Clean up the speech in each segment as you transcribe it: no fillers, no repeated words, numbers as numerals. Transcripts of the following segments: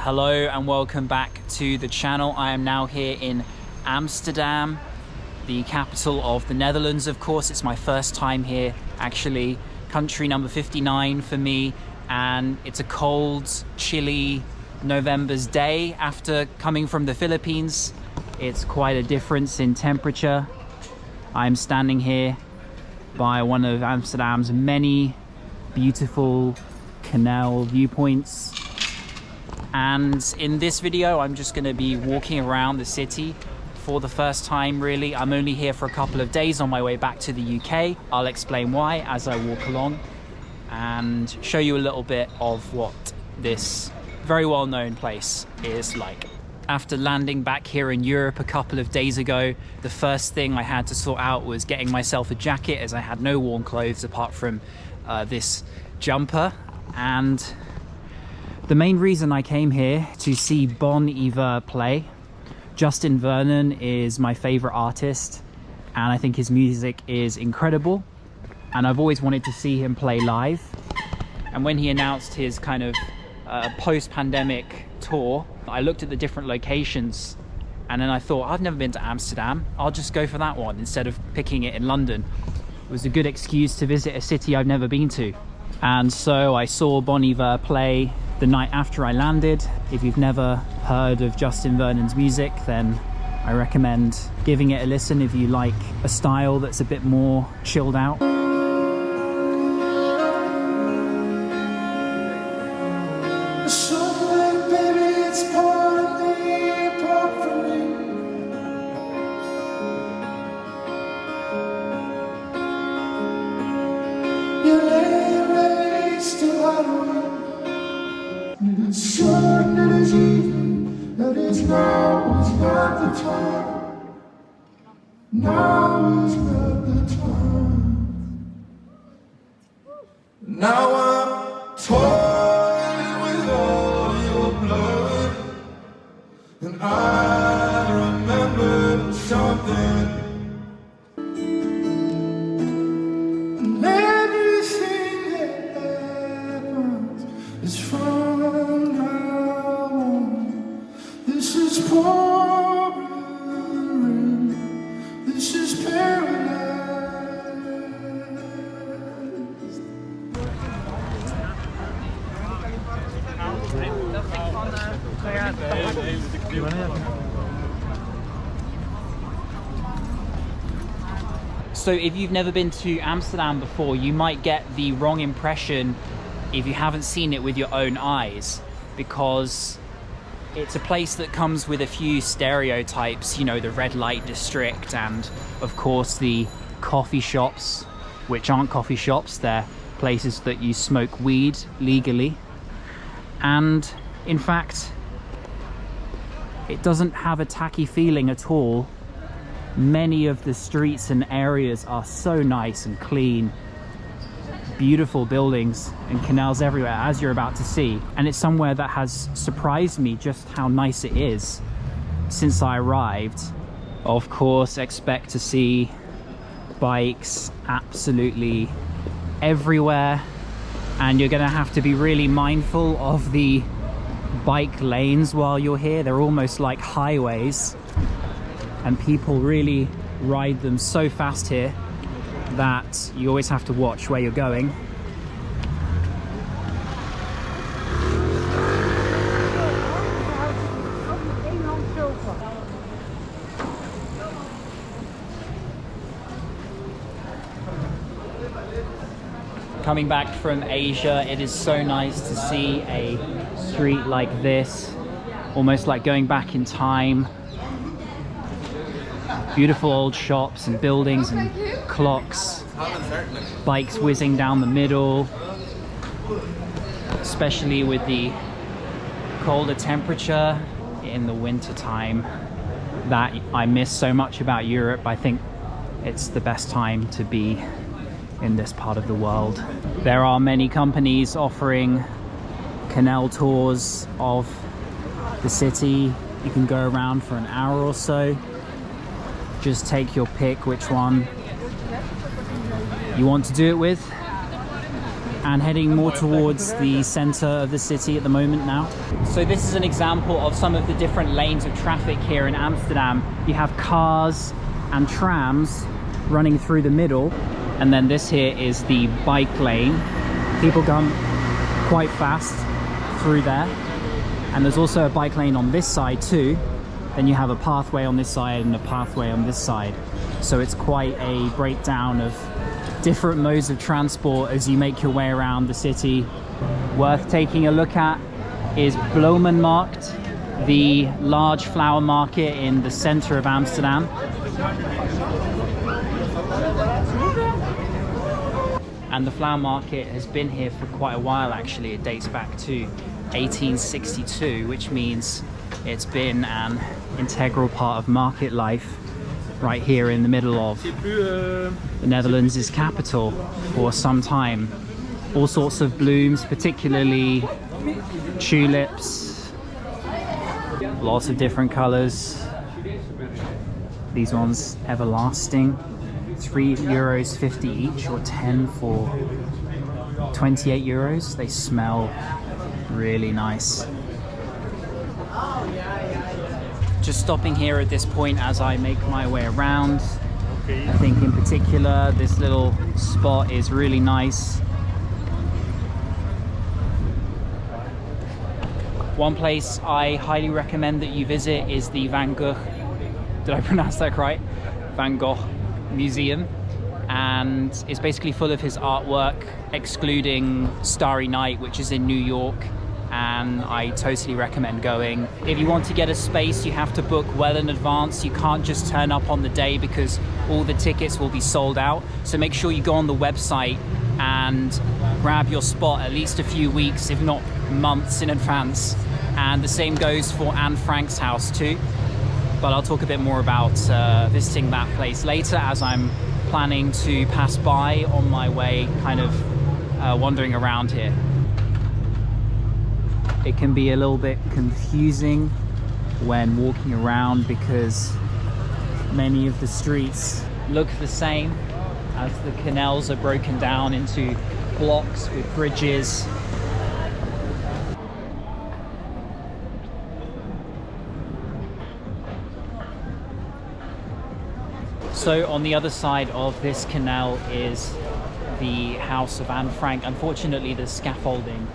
Hello and welcome back to the channel. I am now here in Amsterdam, the capital of the Netherlands, of course. It's my first time here, actually. Country number 59 for me, and it's a cold, chilly November's day after coming from the Philippines. It's quite a difference in temperature. I'm standing here by one of Amsterdam's many beautiful canal viewpoints. And in this video, I'm just going to be walking around the city for the first time, really. I'm only here for a couple of days on my way back to the UK. I'll explain why as I walk along and show you a little bit of what this very well-known place is like. After landing back here in Europe a couple of days ago, the first thing I had to sort out was getting myself a jacket, as I had no warm clothes apart from this jumper. And the main reason I came here to see Bon Iver play. Justin Vernon is my favorite artist, and I think his music is incredible, and I've always wanted to see him play live. And when he announced his kind of post-pandemic tour, I looked at the different locations, and then I thought, I've never been to Amsterdam, I'll just go for that one instead of picking it in London. It was a good excuse to visit a city I've never been to. And so I saw Bon Iver play the night after I landed. If you've never heard of Justin Vernon's music, then I recommend giving it a listen if you like a style that's a bit more chilled out. Now I'm toiling with all your blood, and I remember something. And everything that happens is from now on. This is pouring rain. This is paradise. So if you've never been to Amsterdam before, you might get the wrong impression if you haven't seen it with your own eyes, because it's a place that comes with a few stereotypes, you know, the red light district, and of course the coffee shops, which aren't coffee shops, they're places that you smoke weed legally. And in fact, it doesn't have a tacky feeling at all. Many of the streets and areas are so nice and clean. Beautiful buildings and canals everywhere, as you're about to see. And it's somewhere that has surprised me just how nice it is since I arrived. Of course, expect to see bikes absolutely everywhere. And you're gonna have to be really mindful of the bike lanes while you're here. They're almost like highways, and people really ride them so fast here that you always have to watch where you're going. Coming back from Asia, it is so nice to see a street like this, almost like going back in time. Beautiful old shops and buildings and clocks, bikes whizzing down the middle, especially with the colder temperature in the winter time that I miss so much about Europe. I think it's the best time to be in this part of the world. There are many companies offering canal tours of the city. You can go around for an hour or so. Just take your pick which one you want to do it with. and heading more towards the center of the city at the moment now. So this is an example of some of the different lanes of traffic here in Amsterdam. You have cars and trams running through the middle, and then this here is the bike lane. People come quite fast through there, and there's also a bike lane on this side too. Then you have a pathway on this side and a pathway on this side. So it's quite a breakdown of different modes of transport as you make your way around the city. Worth taking a look at is Bloemenmarkt, the large flower market in the center of Amsterdam. And the flower market has been here for quite a while actually. It dates back to 1862, which means it's been an integral part of market life right here in the middle of the Netherlands' capital for some time. All sorts of blooms, particularly tulips, lots of different colors. These ones everlasting, €3.50 each, or 10 for 28 euros. They smell really nice. Just stopping here at this point as I make my way around. I think in particular this little spot is really nice. One place I highly recommend that you visit is the Van Gogh, did I pronounce that right? Van Gogh Museum, and it's basically full of his artwork, excluding Starry Night, which is in New York, and I totally recommend going. If you want to get a space, you have to book well in advance. You can't just turn up on the day because all the tickets will be sold out. So make sure you go on the website and grab your spot at least a few weeks, if not months in advance. And the same goes for Anne Frank's house too. But I'll talk a bit more about visiting that place later, as I'm planning to pass by on my way, kind of wandering around here. It can be a little bit confusing when walking around because many of the streets look the same, as the canals are broken down into blocks with bridges. So on the other side of this canal is the house of Anne Frank. Unfortunately, there's scaffolding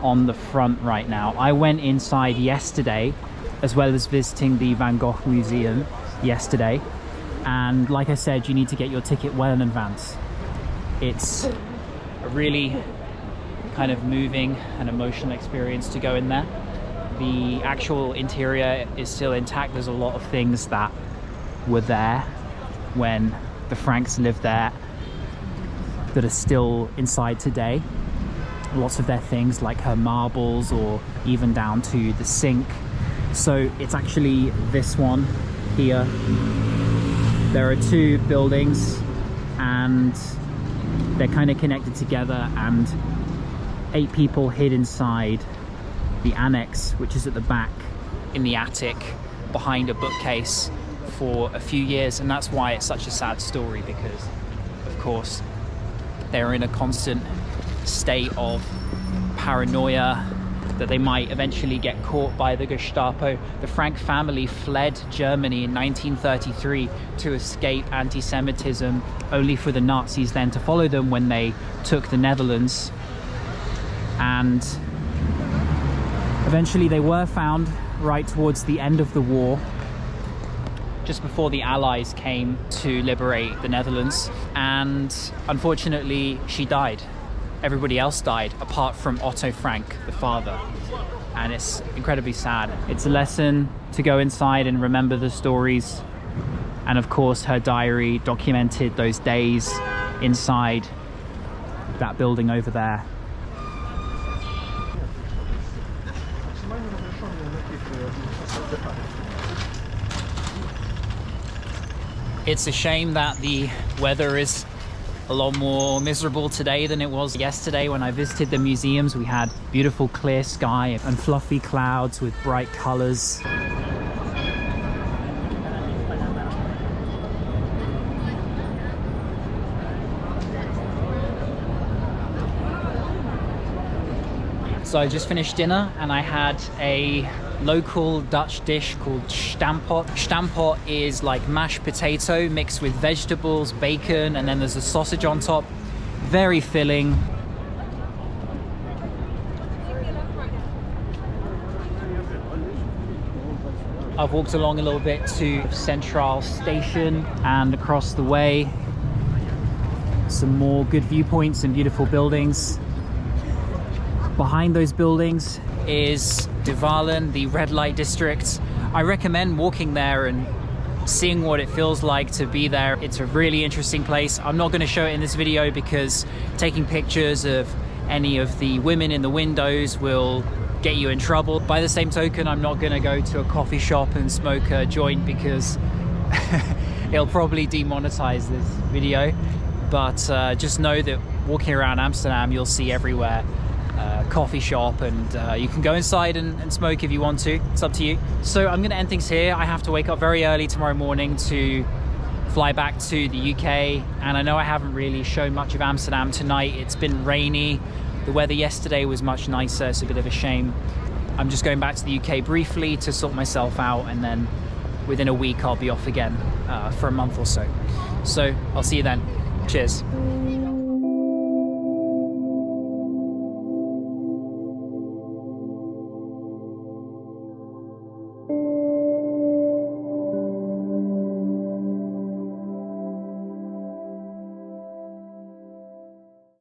on the front right now. I went inside yesterday, as well as visiting the Van Gogh Museum yesterday, and like I said, you need to get your ticket well in advance. It's a really kind of moving and emotional experience to go in there. The actual interior is still intact. There's a lot of things that were there when the Franks lived there that are still inside today. Lots of their things, like her marbles, or even down to the sink. So it's actually this one here. There are two buildings and they're kind of connected together, and 8 people hid inside the annex, which is at the back in the attic behind a bookcase for a few years. And that's why it's such a sad story, because of course they're in a constant state of paranoia that they might eventually get caught by the Gestapo. The Frank family fled Germany in 1933 to escape anti-Semitism, only for the Nazis then to follow them when they took the Netherlands. And eventually they were found right towards the end of the war, just before the Allies came to liberate the Netherlands. And unfortunately, she died. Everybody else died, apart from Otto Frank, the father. And it's incredibly sad. It's a lesson to go inside and remember the stories. And of course, her diary documented those days inside that building over there. It's a shame that the weather is a lot more miserable today than it was yesterday. When I visited the museums, we had beautiful clear sky and fluffy clouds with bright colors. So I just finished dinner and I had a local Dutch dish called stampot. Stampot is like mashed potato mixed with vegetables, bacon, and then there's a sausage on top. Very filling. I've walked along a little bit to Central Station, and across the way some more good viewpoints and beautiful buildings. Behind those buildings is Duivalen, the red light district. I recommend walking there and seeing what it feels like to be there. It's a really interesting place. I'm not going to show it in this video because taking pictures of any of the women in the windows will get you in trouble. By the same token, I'm not going to go to a coffee shop and smoke a joint because it'll probably demonetize this video. But just know that walking around Amsterdam, you'll see everywhere coffee shop, and you can go inside and smoke if you want to. It's up to you. So I'm going to end things here. I have to wake up very early tomorrow morning to fly back to the UK, and I know I haven't really shown much of Amsterdam tonight. It's been rainy. The weather yesterday was much nicer. It's a bit of a shame. I'm just going back to the UK briefly to sort myself out, and then within a week I'll be off again for a month or so. So I'll see you then. Cheers.